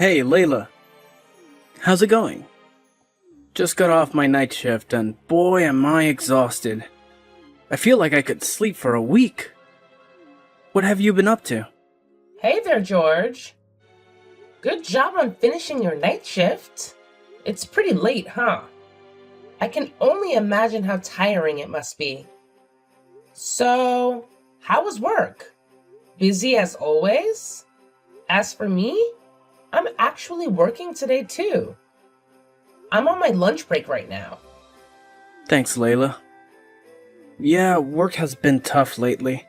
Hey, Layla. How's it going? Just got off my night shift and boy am I exhausted. I feel like I could sleep for a week. What have you been up to? Hey there, George. Good job on finishing your night shift. It's pretty late, huh? I can only imagine how tiring it must be. So, how was work? Busy as always? As for me, I'm actually working today too. I'm on my lunch break right now. Thanks, Layla. Yeah, work has been tough lately.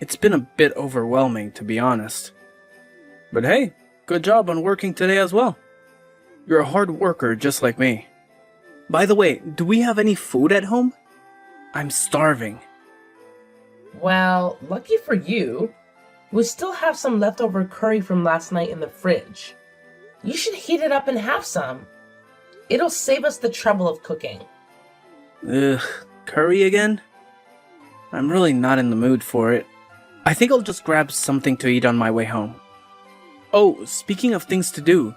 It's been a bit overwhelming, to be honest. But hey, good job on working today as well. You're a hard worker just like me. By the way, do we have any food at home? I'm starving. Well, lucky for you, we still have some leftover curry from last night in the fridge. You should heat it up and have some. It'll save us the trouble of cooking. Ugh, curry again? I'm really not in the mood for it. I think I'll just grab something to eat on my way home. Oh, speaking of things to do,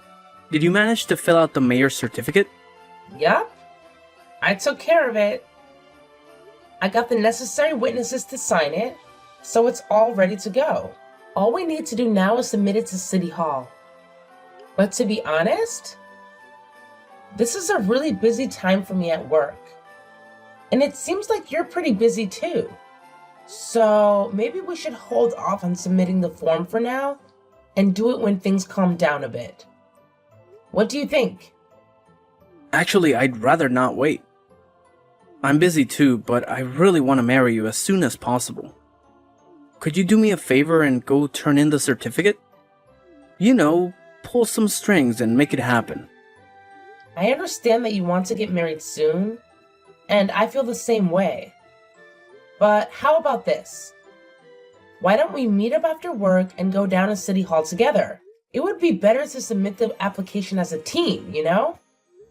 did you manage to fill out the mayor's certificate? Yup, I took care of it. I got the necessary witnesses to sign it, so it's all ready to go. All we need to do now is submit it to City Hall. But to be honest, this is a really busy time for me at work. And it seems like you're pretty busy too. So maybe we should hold off on submitting the form for now and do it when things calm down a bit. What do you think? Actually, I'd rather not wait. I'm busy too, but I really want to marry you as soon as possible. Could you do me a favor and go turn in the certificate? You know, pull some strings and make it happen. I understand that you want to get married soon, and I feel the same way. But how about this? Why don't we meet up after work and go down to City Hall together? It would be better to submit the application as a team, you know?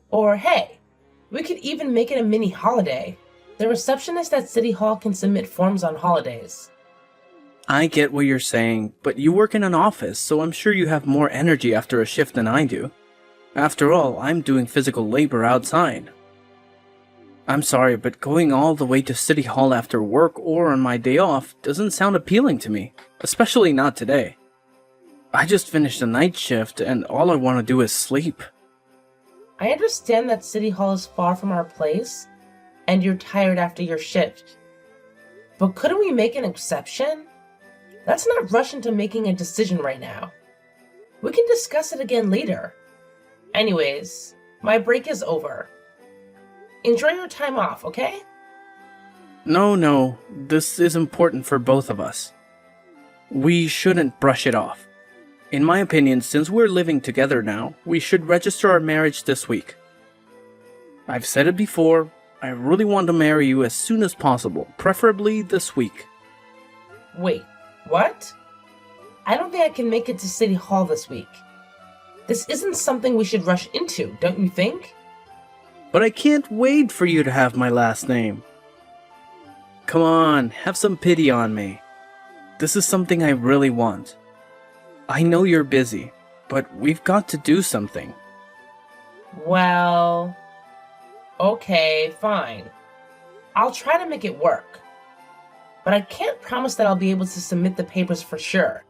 Or hey, we could even make it a mini holiday. The receptionist at City Hall can submit forms on holidays. I get what you're saying, but you work in an office, so I'm sure you have more energy after a shift than I do. After all, I'm doing physical labor outside. I'm sorry, but going all the way to City Hall after work or on my day off doesn't sound appealing to me, especially not today. I just finished a night shift and all I want to do is sleep. I understand that City Hall is far from our place, and you're tired after your shift. But couldn't we make an exception? Let's not rush into making a decision right now. We can discuss it again later. Anyways, my break is over. Enjoy your time off, okay? No, this is important for both of us. We shouldn't brush it off. In my opinion, since we're living together now, we should register our marriage this week. I've said it before, I really want to marry you as soon as possible, preferably this week. Wait, what? I don't think I can make it to City Hall this week. This isn't something we should rush into, don't you think? But I can't wait for you to have my last name. Come on, have some pity on me. This is something I really want. I know you're busy, but we've got to do something. Well, okay, fine. I'll try to make it work. But I can't promise that I'll be able to submit the papers for sure.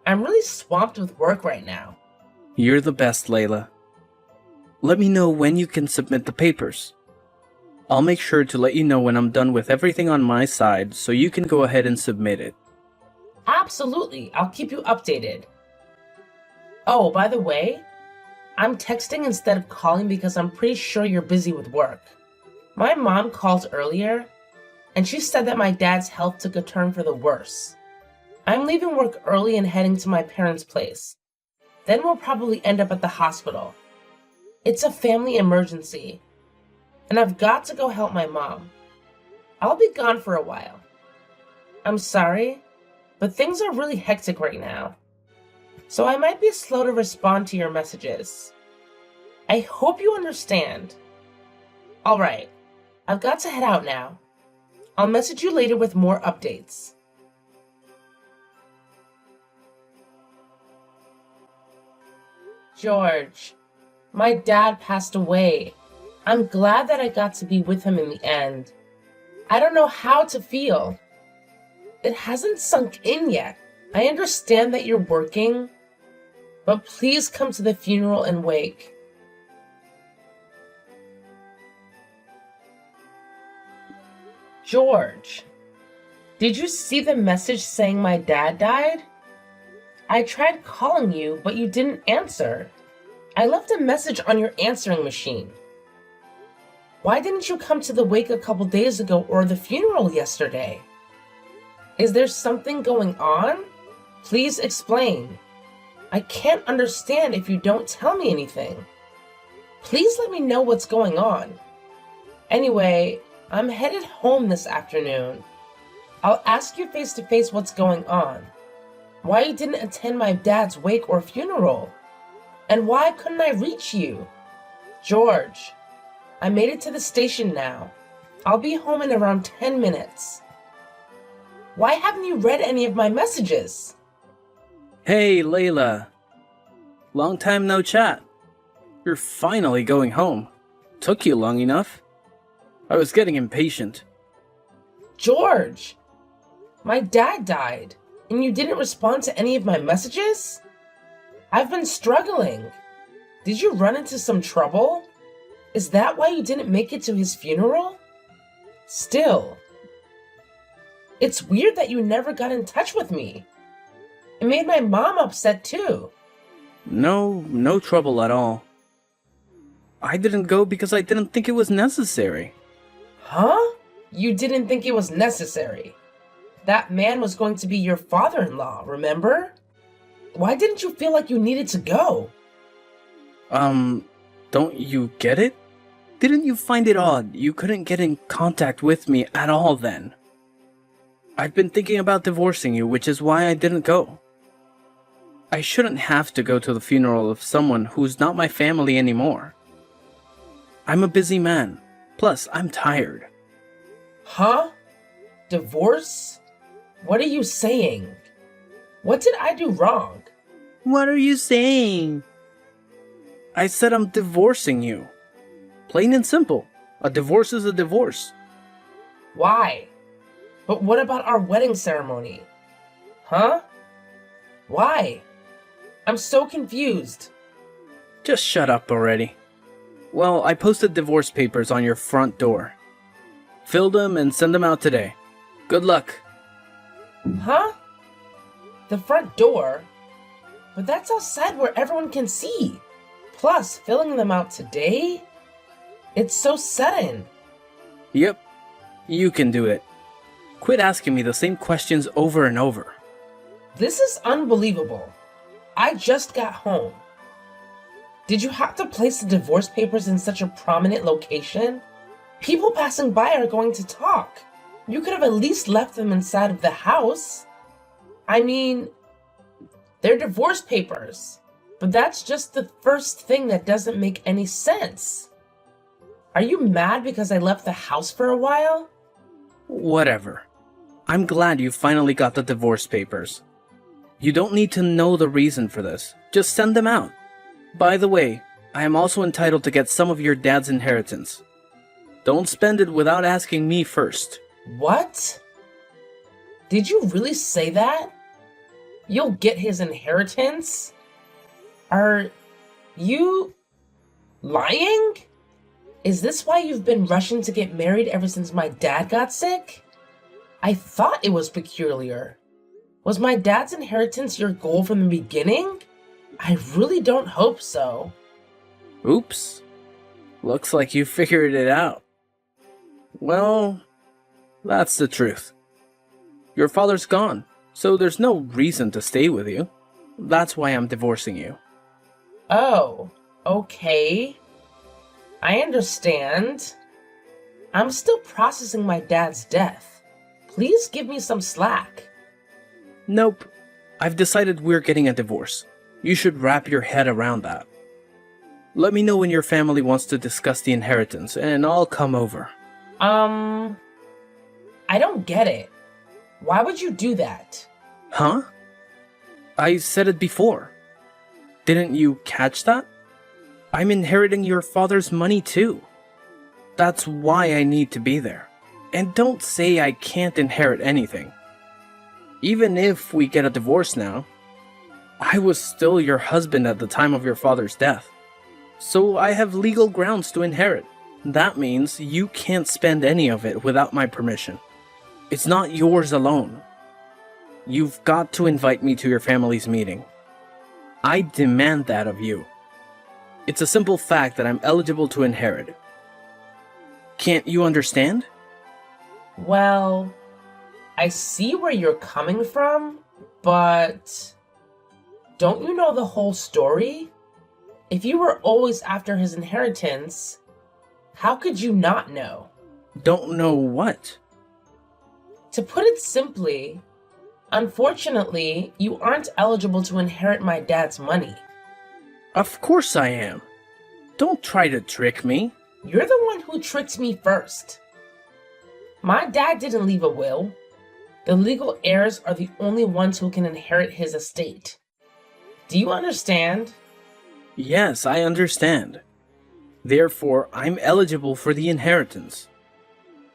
I'm really swamped with work right now. You're the best, Layla. Let me know when you can submit the papers. I'll make sure to let you know when I'm done with everything on my side so you can go ahead and submit it. Absolutely, I'll keep you updated. Oh, by the way, I'm texting instead of calling because I'm pretty sure you're busy with work. My mom called earlier, and she said that my dad's health took a turn for the worse. I'm leaving work early and heading to my parents' place. Then we'll probably end up at the hospital. It's a family emergency, and I've got to go help my mom. I'll be gone for a while. I'm sorry, but things are really hectic right now, so I might be slow to respond to your messages. I hope you understand. Alright, I've got to head out now. I'll message you later with more updates. George, my dad passed away. I'm glad that I got to be with him in the end. I don't know how to feel. It hasn't sunk in yet. I understand that you're working, but please come to the funeral and wake. George, did you see the message saying my dad died? I tried calling you, but you didn't answer. I left a message on your answering machine. Why didn't you come to the wake a couple days ago or the funeral yesterday? Is there something going on? Please explain. I can't understand if you don't tell me anything. Please let me know what's going on. Anyway, I'm headed home this afternoon. I'll ask you face to face what's going on. Why you didn't attend my dad's wake or funeral? And why couldn't I reach you? George, I made it to the station now. I'll be home in around 10 minutes. Why haven't you read any of my messages? Hey, Layla. Long time no chat. You're finally going home. Took you long enough. I was getting impatient. George, my dad died, and you didn't respond to any of my messages? I've been struggling. Did you run into some trouble? Is that why you didn't make it to his funeral? Still, it's weird that you never got in touch with me. It made my mom upset too. No trouble at all. I didn't go because I didn't think it was necessary. Huh? You didn't think it was necessary? That man was going to be your father-in-law, remember? Why didn't you feel like you needed to go? Don't you get it? Didn't you find it odd you couldn't get in contact with me at all then? I've been thinking about divorcing you, which is why I didn't go. I shouldn't have to go to the funeral of someone who's not my family anymore. I'm a busy man. Plus, I'm tired. Huh? Divorce? What are you saying? What did I do wrong? What are you saying? I said I'm divorcing you. Plain and simple. A divorce is a divorce. Why? But what about our wedding ceremony? Huh? Why? I'm so confused. Just shut up already. Well, I posted divorce papers on your front door. Fill them and send them out today. Good luck. Huh? The front door? But that's outside where everyone can see. Plus, filling them out today? It's so sudden. Yep, you can do it. Quit asking me the same questions over and over. This is unbelievable. I just got home. Did you have to place the divorce papers in such a prominent location? People passing by are going to talk. You could have at least left them inside of the house. I mean, they're divorce papers. But that's just the first thing that doesn't make any sense. Are you mad because I left the house for a while? Whatever. I'm glad you finally got the divorce papers. You don't need to know the reason for this. Just send them out. By the way, I am also entitled to get some of your dad's inheritance. Don't spend it without asking me first. What? Did you really say that? You'll get his inheritance? Are you lying? Is this why you've been rushing to get married ever since my dad got sick? I thought it was peculiar. Was my dad's inheritance your goal from the beginning? I really don't hope so. Oops. Looks like you figured it out. Well, that's the truth. Your father's gone, so there's no reason to stay with you. That's why I'm divorcing you. Oh, okay. I understand. I'm still processing my dad's death. Please give me some slack. Nope. I've decided we're getting a divorce. You should wrap your head around that. Let me know when your family wants to discuss the inheritance, and I'll come over. I don't get it. Why would you do that? Huh? I said it before. Didn't you catch that? I'm inheriting your father's money too. That's why I need to be there. And don't say I can't inherit anything. Even if we get a divorce now, I was still your husband at the time of your father's death. So I have legal grounds to inherit. That means you can't spend any of it without my permission. It's not yours alone. You've got to invite me to your family's meeting. I demand that of you. It's a simple fact that I'm eligible to inherit. Can't you understand? Well, I see where you're coming from, but don't you know the whole story? If you were always after his inheritance, how could you not know? Don't know what? To put it simply, unfortunately, you aren't eligible to inherit my dad's money. Of course I am. Don't try to trick me. You're the one who tricked me first. My dad didn't leave a will. The legal heirs are the only ones who can inherit his estate. Do you understand? Yes, I understand. Therefore, I'm eligible for the inheritance.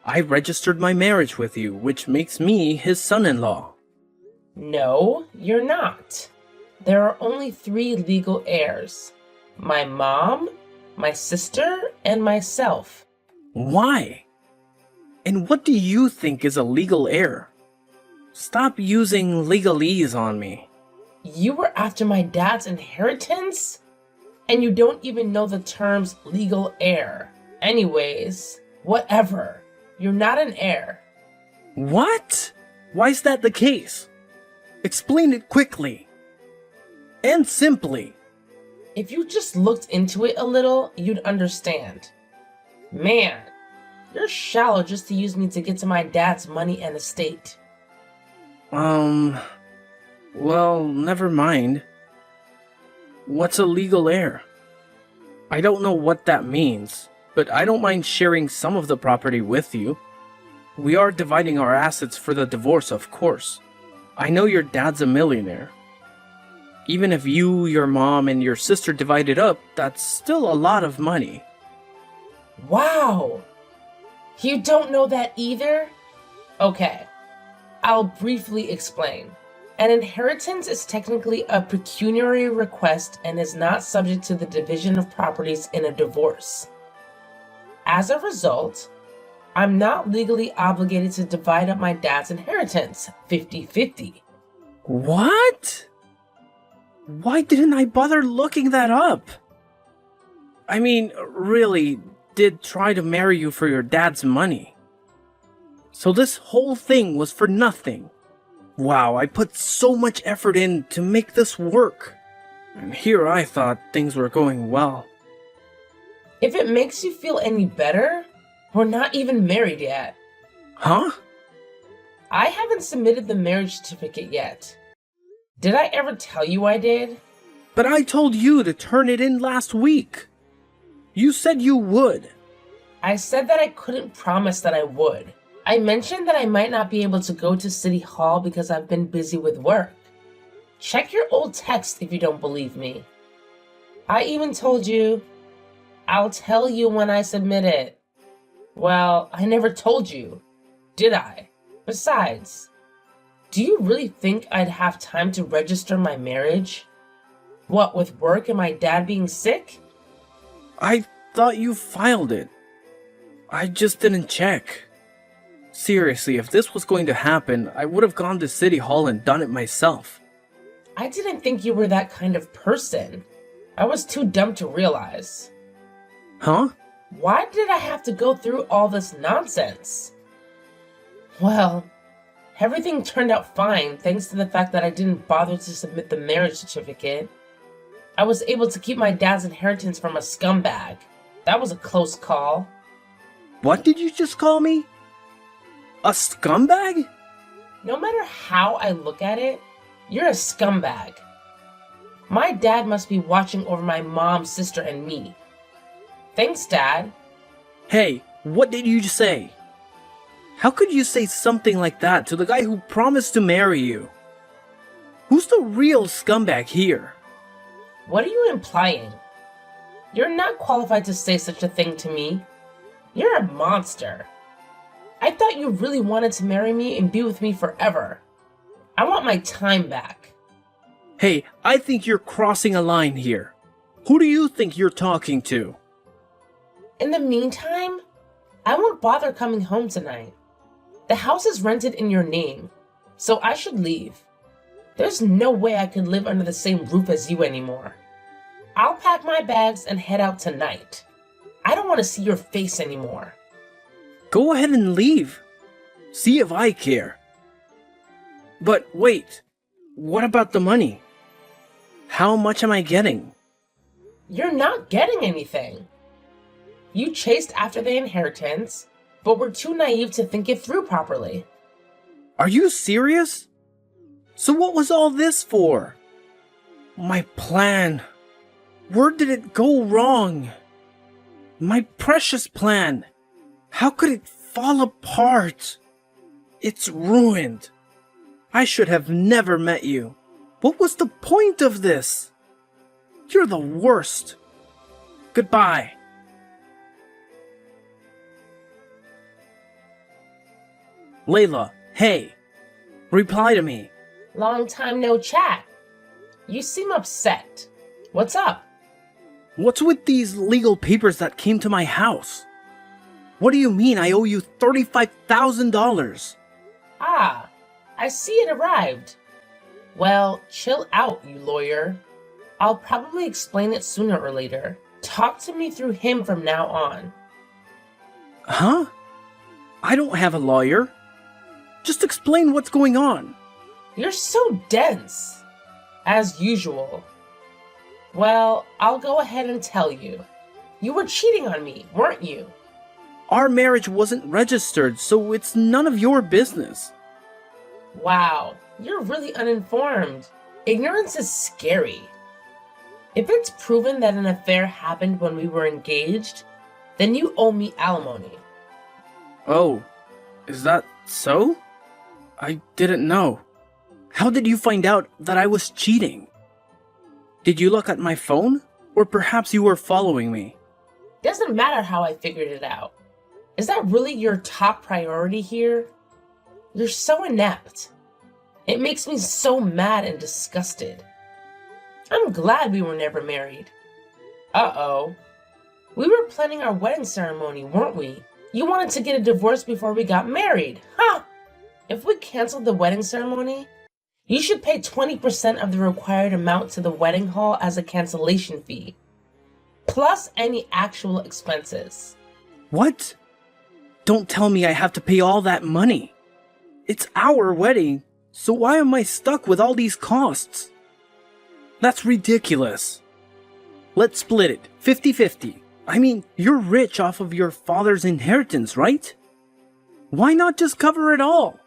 I registered my marriage with you, which makes me his son-in-law. No, you're not. There are only 3 legal heirs. My mom, my sister, and myself. Why? And what do you think is a legal heir? Stop using legalese on me. You were after my dad's inheritance? And you don't even know the terms legal heir. Anyways, whatever. You're not an heir. What? Why's that the case? Explain it quickly. And simply. If you just looked into it a little, you'd understand. Man, you're shallow just to use me to get to my dad's money and estate. Well, never mind. What's a legal heir? I don't know what that means, but I don't mind sharing some of the property with you. We are dividing our assets for the divorce, of course. I know your dad's a millionaire. Even if you, your mom, and your sister divide it up, that's still a lot of money. Wow! You don't know that either? Okay, I'll briefly explain. An inheritance is technically a pecuniary request and is not subject to the division of properties in a divorce. As a result, I'm not legally obligated to divide up my dad's inheritance 50-50. What? Why didn't I bother looking that up? I mean, really, did try to marry you for your dad's money. So this whole thing was for nothing. Wow, I put so much effort in to make this work. And here I thought things were going well. If it makes you feel any better, we're not even married yet. Huh? I haven't submitted the marriage certificate yet. Did I ever tell you I did? But I told you to turn it in last week. You said you would. I said that I couldn't promise that I would. I mentioned that I might not be able to go to City Hall because I've been busy with work. Check your old text if you don't believe me. I even told you, I'll tell you when I submit it. Well, I never told you, did I? Besides, do you really think I'd have time to register my marriage? What, with work and my dad being sick? I thought you filed it. I just didn't check. Seriously, if this was going to happen, I would have gone to City Hall and done it myself. I didn't think you were that kind of person. I was too dumb to realize. Huh? Why did I have to go through all this nonsense? Well, everything turned out fine thanks to the fact that I didn't bother to submit the marriage certificate. I was able to keep my dad's inheritance from a scumbag. That was a close call. What did you just call me? A scumbag? No matter how I look at it, you're a scumbag. My dad must be watching over my mom, sister, and me. Thanks, Dad. Hey, what did you say? How could you say something like that to the guy who promised to marry you? Who's the real scumbag here? What are you implying? You're not qualified to say such a thing to me. You're a monster. I thought you really wanted to marry me and be with me forever. I want my time back. Hey, I think you're crossing a line here. Who do you think you're talking to? In the meantime, I won't bother coming home tonight. The house is rented in your name, so I should leave. There's no way I could live under the same roof as you anymore. I'll pack my bags and head out tonight. I don't want to see your face anymore. Go ahead and leave. See if I care. But wait, what about the money? How much am I getting? You're not getting anything. You chased after the inheritance, but were too naive to think it through properly. Are you serious? So what was all this for? My plan. Where did it go wrong? My precious plan. How could it fall apart? It's ruined. I should have never met you. What was the point of this? You're the worst. Goodbye. Layla, hey. Reply to me. Long time no chat. You seem upset. What's up? What's with these legal papers that came to my house? What do you mean I owe you $35,000? Ah, I see it arrived. Well, chill out, you lawyer. I'll probably explain it sooner or later. Talk to me through him from now on. Huh? I don't have a lawyer. Just explain what's going on. You're so dense. As usual. Well, I'll go ahead and tell you. You were cheating on me, weren't you? Our marriage wasn't registered, so it's none of your business. Wow, you're really uninformed. Ignorance is scary. If it's proven that an affair happened when we were engaged, then you owe me alimony. Oh, is that so? I didn't know. How did you find out that I was cheating? Did you look at my phone? Or perhaps you were following me? Doesn't matter how I figured it out. Is that really your top priority here? You're so inept. It makes me so mad and disgusted. I'm glad we were never married. Uh-oh. We were planning our wedding ceremony, weren't we? You wanted to get a divorce before we got married, huh? If we canceled the wedding ceremony, you should pay 20% of the required amount to the wedding hall as a cancellation fee, plus any actual expenses. What? Don't tell me I have to pay all that money. It's our wedding, so why am I stuck with all these costs? That's ridiculous. Let's split it, 50-50. I mean, you're rich off of your father's inheritance, right? Why not just cover it all?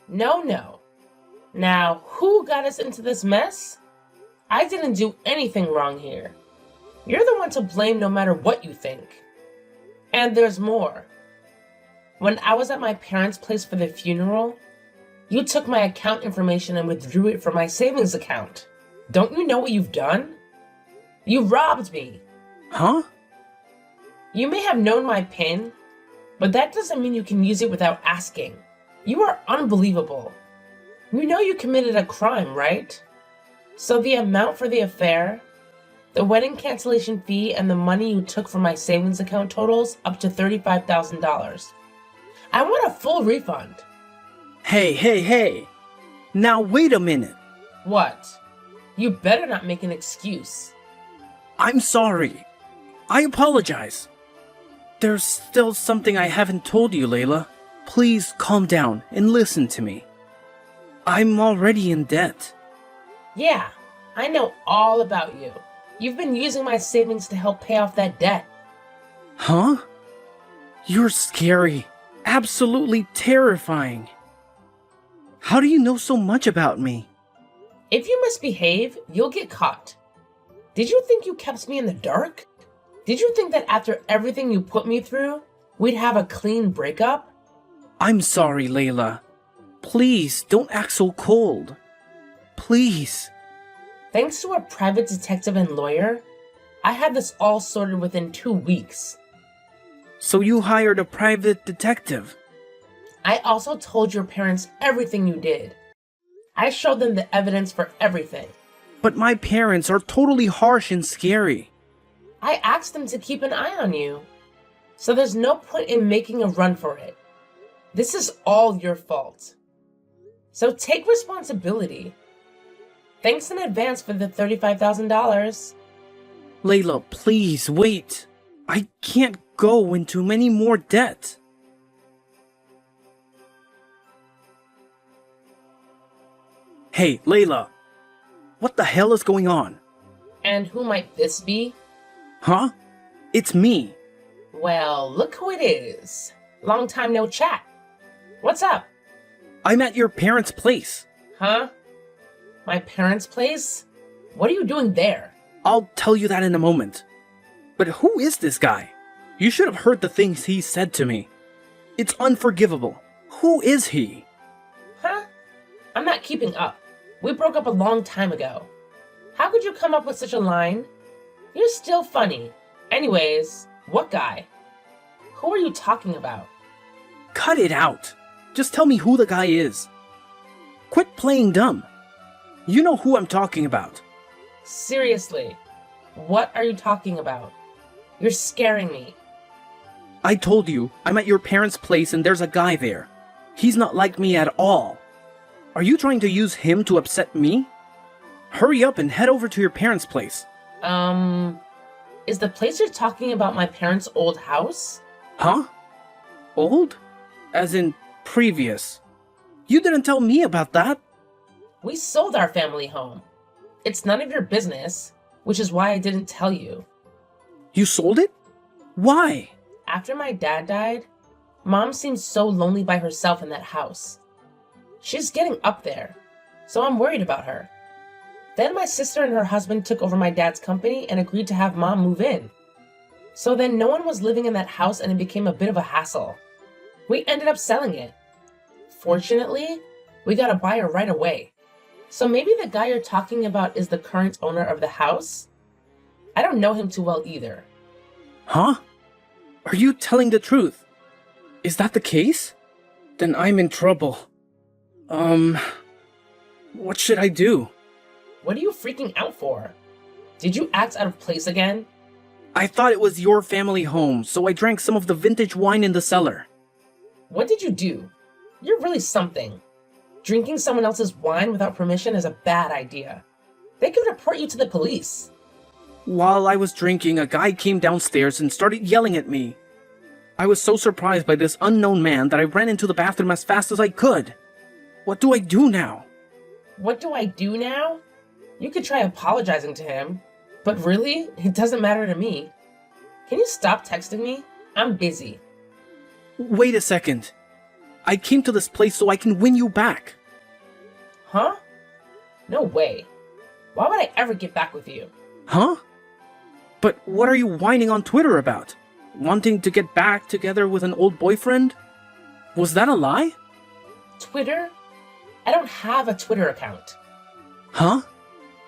No. Now, who got us into this mess? I didn't do anything wrong here. You're the one to blame no matter what you think. And there's more. When I was at my parents' place for the funeral, you took my account information and withdrew it from my savings account. Don't you know what you've done? You robbed me. Huh? You may have known my PIN, but that doesn't mean you can use it without asking. You are unbelievable. You know you committed a crime, right? So the amount for the affair, the wedding cancellation fee, and the money you took from my savings account totals up to $35,000. I want a full refund. Hey. Now wait a minute. What? You better not make an excuse. I'm sorry. I apologize. There's still something I haven't told you, Layla. Please calm down and listen to me. I'm already in debt. Yeah, I know all about you. You've been using my savings to help pay off that debt. Huh? You're scary. Absolutely terrifying. How do you know so much about me? If you misbehave, you'll get caught. Did you think you kept me in the dark? Did you think that after everything you put me through, we'd have a clean breakup? I'm sorry, Layla. Please, don't act so cold. Please. Thanks to a private detective and lawyer, I had this all sorted within 2 weeks. So you hired a private detective? I also told your parents everything you did. I showed them the evidence for everything. But my parents are totally harsh and scary. I asked them to keep an eye on you. So there's no point in making a run for it. This is all your fault. So take responsibility. Thanks in advance for the $35,000. Layla, please, wait. I can't go into many more debt. Hey, Layla. What the hell is going on? And who might this be? Huh? It's me. Well, look who it is. Long time no chat. What's up? I'm at your parents' place. Huh? My parents' place? What are you doing there? I'll tell you that in a moment. But who is this guy? You should have heard the things he said to me. It's unforgivable. Who is he? Huh? I'm not keeping up. We broke up a long time ago. How could you come up with such a line? You're still funny. Anyways, what guy? Who are you talking about? Cut it out. Just tell me who the guy is. Quit playing dumb. You know who I'm talking about. Seriously, what are you talking about? You're scaring me. I told you, I'm at your parents' place and there's a guy there. He's not like me at all. Are you trying to use him to upset me? Hurry up and head over to your parents' place. Is the place you're talking about my parents' old house? Huh? Old? As in previous. You didn't tell me about that. We sold our family home. It's none of your business, which is why I didn't tell you. You sold it? Why? After my dad died, Mom seemed so lonely by herself in that house. She's getting up there, so I'm worried about her. Then my sister and her husband took over my dad's company and agreed to have Mom move in. So then no one was living in that house and it became a bit of a hassle. We ended up selling it. Fortunately, we got a buyer right away. So maybe the guy you're talking about is the current owner of the house? I don't know him too well either. Huh? Are you telling the truth? Is that the case? Then I'm in trouble. What should I do? What are you freaking out for? Did you act out of place again? I thought it was your family home, so I drank some of the vintage wine in the cellar. What did you do? You're really something. Drinking someone else's wine without permission is a bad idea. They could report you to the police. While I was drinking, a guy came downstairs and started yelling at me. I was so surprised by this unknown man that I ran into the bathroom as fast as I could. What do I do now? What do I do now? You could try apologizing to him, but really, it doesn't matter to me. Can you stop texting me? I'm busy. Wait a second. I came to this place so I can win you back. Huh? No way. Why would I ever get back with you? Huh? But what are you whining on Twitter about? Wanting to get back together with an old boyfriend? Was that a lie? Twitter? I don't have a Twitter account. Huh?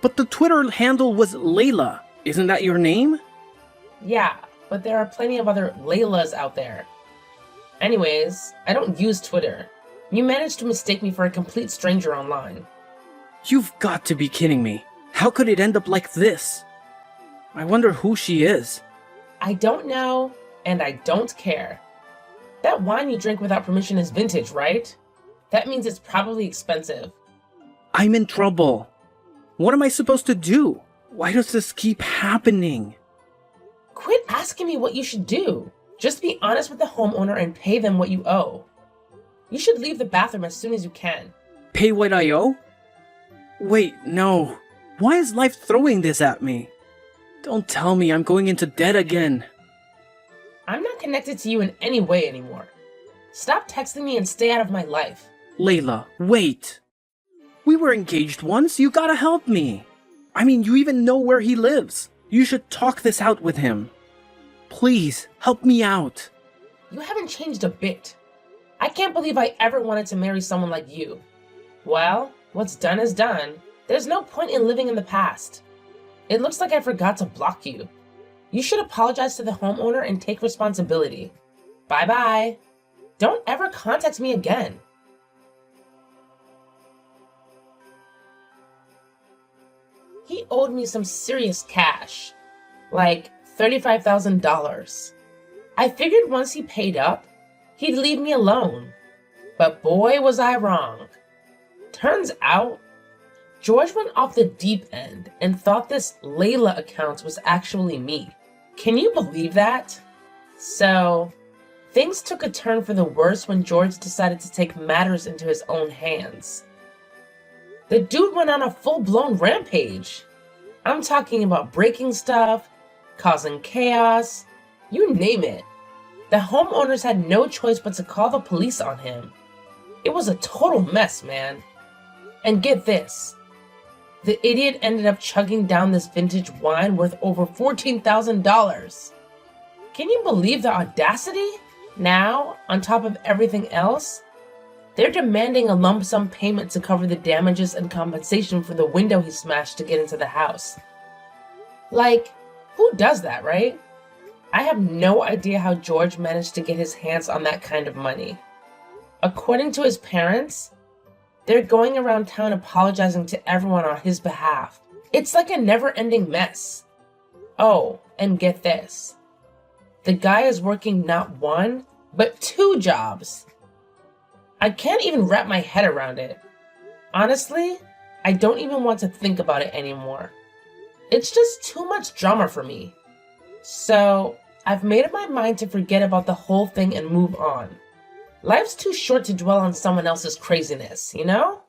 But the Twitter handle was Layla. Isn't that your name? Yeah, but there are plenty of other Laylas out there. Anyways, I don't use Twitter. You managed to mistake me for a complete stranger online. You've got to be kidding me. How could it end up like this? I wonder who she is. I don't know, and I don't care. That wine you drink without permission is vintage, right? That means it's probably expensive. I'm in trouble. What am I supposed to do? Why does this keep happening? Quit asking me what you should do. Just be honest with the homeowner and pay them what you owe. You should leave the bathroom as soon as you can. Pay what I owe? Wait, no. Why is life throwing this at me? Don't tell me I'm going into debt again. I'm not connected to you in any way anymore. Stop texting me and stay out of my life. Layla, wait. We were engaged once, you gotta help me. I mean, you even know where he lives. You should talk this out with him. Please, help me out. You haven't changed a bit. I can't believe I ever wanted to marry someone like you. Well, what's done is done. There's no point in living in the past. It looks like I forgot to block you. You should apologize to the homeowner and take responsibility. Bye-bye. Don't ever contact me again. He owed me some serious cash, like $35,000. I figured once he paid up, he'd leave me alone. But boy, was I wrong. Turns out, George went off the deep end and thought this Layla account was actually me. Can you believe that? So, things took a turn for the worse when George decided to take matters into his own hands. The dude went on a full-blown rampage. I'm talking about breaking stuff, causing chaos, you name it. The homeowners had no choice but to call the police on him. It was a total mess, man. And get this. The idiot ended up chugging down this vintage wine worth over $14,000. Can you believe the audacity? Now, on top of everything else, they're demanding a lump sum payment to cover the damages and compensation for the window he smashed to get into the house. Like, who does that, right? I have no idea how George managed to get his hands on that kind of money. According to his parents, they're going around town apologizing to everyone on his behalf. It's like a never-ending mess. Oh, and get this. The guy is working not one, but 2 jobs. I can't even wrap my head around it. Honestly, I don't even want to think about it anymore. It's just too much drama for me. So, I've made up my mind to forget about the whole thing and move on. Life's too short to dwell on someone else's craziness, you know?